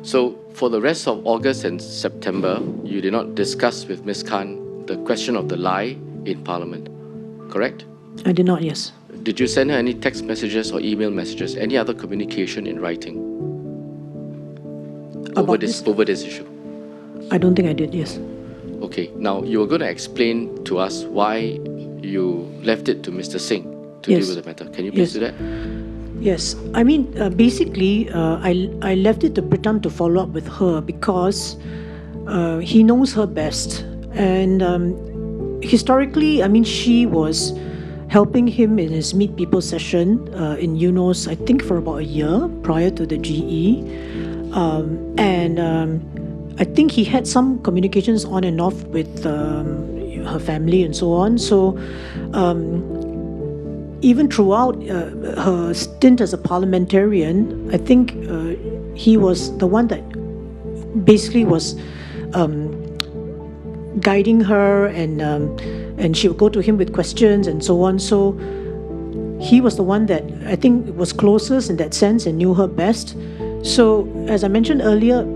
So for the rest of August and September, you did not discuss with Ms. Khan the question of the lie in Parliament, correct? I did not, yes. Did you send her any text messages or email messages, any other communication in writing over this issue? I don't think I did, yes. Okay, now you were going to explain to us why you left it to Mr. Singh to Yes. deal with the matter. Can you please do that? Yes, I mean, basically, I left it to Pritam to follow up with her because he knows her best. And historically, I mean, she was helping him in his Meet People session in Eunos, I think for about a year prior to the GE. I think he had some communications on and off with her family and so on. So even throughout her stint as a parliamentarian, I think he was the one that basically was guiding her, and she would go to him with questions and so on. So he was the one that I think was closest in that sense and knew her best. So as I mentioned earlier,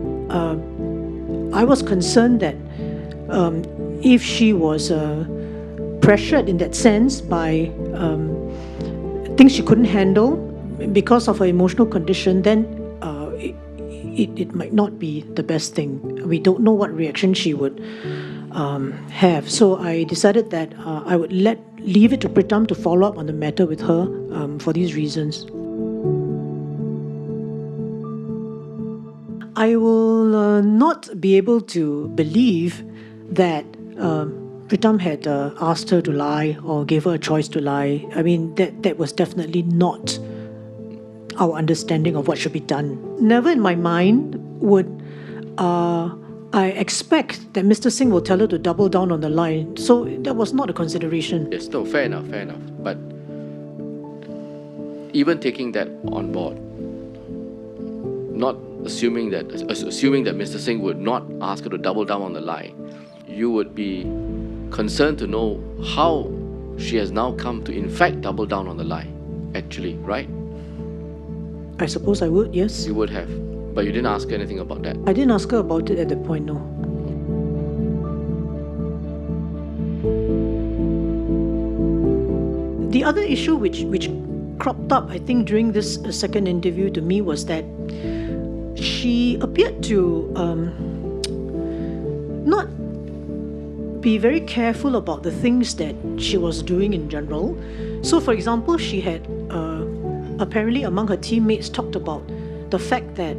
I was concerned that if she was pressured in that sense by things she couldn't handle because of her emotional condition, then it might not be the best thing. We don't know what reaction she would have. So I decided that I would leave it to Pritam to follow up on the matter with her for these reasons. I will not be able to believe that Pritam had asked her to lie or gave her a choice to lie. I mean, that was definitely not our understanding of what should be done. Never in my mind would I expect that Mr. Singh will tell her to double down on the lie. So that was not a consideration. Yes, no, fair enough. But even taking that on board, not assuming that Mr. Singh would not ask her to double down on the lie, you would be concerned to know how she has now come to in fact double down on the lie, actually, right? I suppose I would, yes. You would have, but you didn't ask her anything about that. I didn't ask her about it at that point, no. The other issue which cropped up, I think, during this second interview to me was that she appeared to not be very careful about the things that she was doing in general. So, for example, she had apparently among her teammates talked about the fact that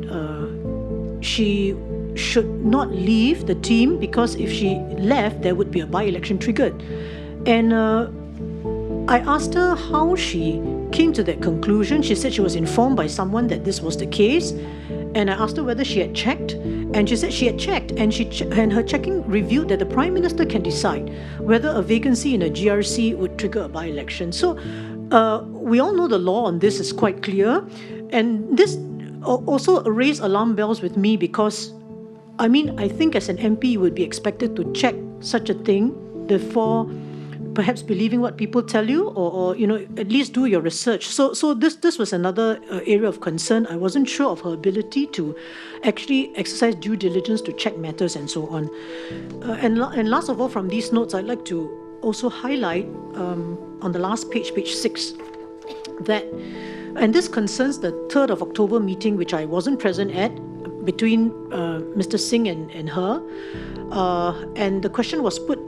she should not leave the team because if she left, there would be a by-election triggered. And I asked her how she came to that conclusion. She said she was informed by someone that this was the case. And I asked her whether she had checked, and she said she had checked, and her checking revealed that the Prime Minister can decide whether a vacancy in a GRC would trigger a by-election. So we all know the law on this is quite clear, and this also raised alarm bells with me because, I mean, I think as an MP you would be expected to check such a thing before perhaps believing what people tell you, or at least do your research. So this was another area of concern. I wasn't sure of her ability to actually exercise due diligence to check matters and so on. And last of all, from these notes, I'd like to also highlight on the last page 6, that, and this concerns the 3rd of October meeting, which I wasn't present at, between Mr. Singh and her. And the question was put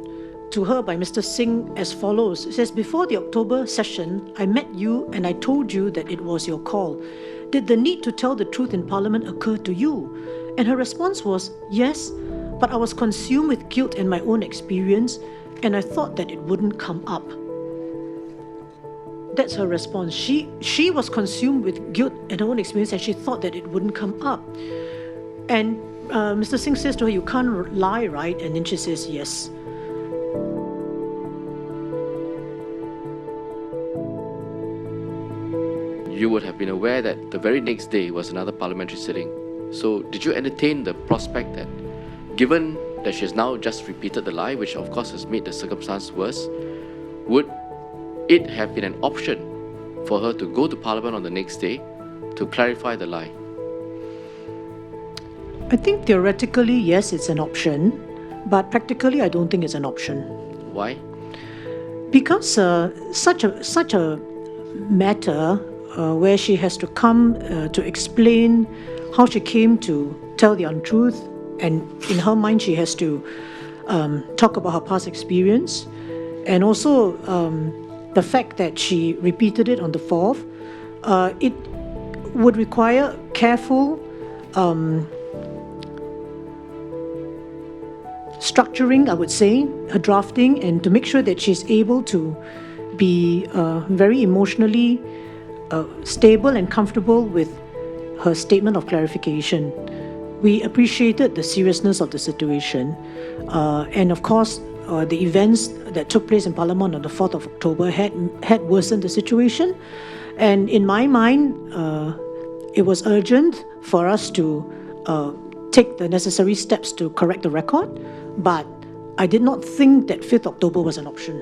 to her by Mr. Singh as follows. It says, before the October session, I met you and I told you that it was your call. Did the need to tell the truth in Parliament occur to you? And her response was, yes, but I was consumed with guilt and my own experience, and I thought that it wouldn't come up. That's her response. She was consumed with guilt and her own experience, and she thought that it wouldn't come up. And Mr. Singh says to her, you can't lie, right? And then she says, yes. You would have been aware that the very next day was another parliamentary sitting. So did you entertain the prospect that, given that she has now just repeated the lie, which of course has made the circumstance worse, would it have been an option for her to go to Parliament on the next day to clarify the lie? I think theoretically, yes, it's an option, but practically, I don't think it's an option. Why? Because such a matter where she has to come to explain how she came to tell the untruth, and in her mind she has to talk about her past experience, and also the fact that she repeated it on the 4th, it would require careful structuring, I would say, her drafting, and to make sure that she's able to be very emotionally stable and comfortable with her statement of clarification. We appreciated the seriousness of the situation, and of course, the events that took place in Parliament on the 4th of October had worsened the situation. And in my mind, it was urgent for us to take the necessary steps to correct the record, but I did not think that 5th October was an option.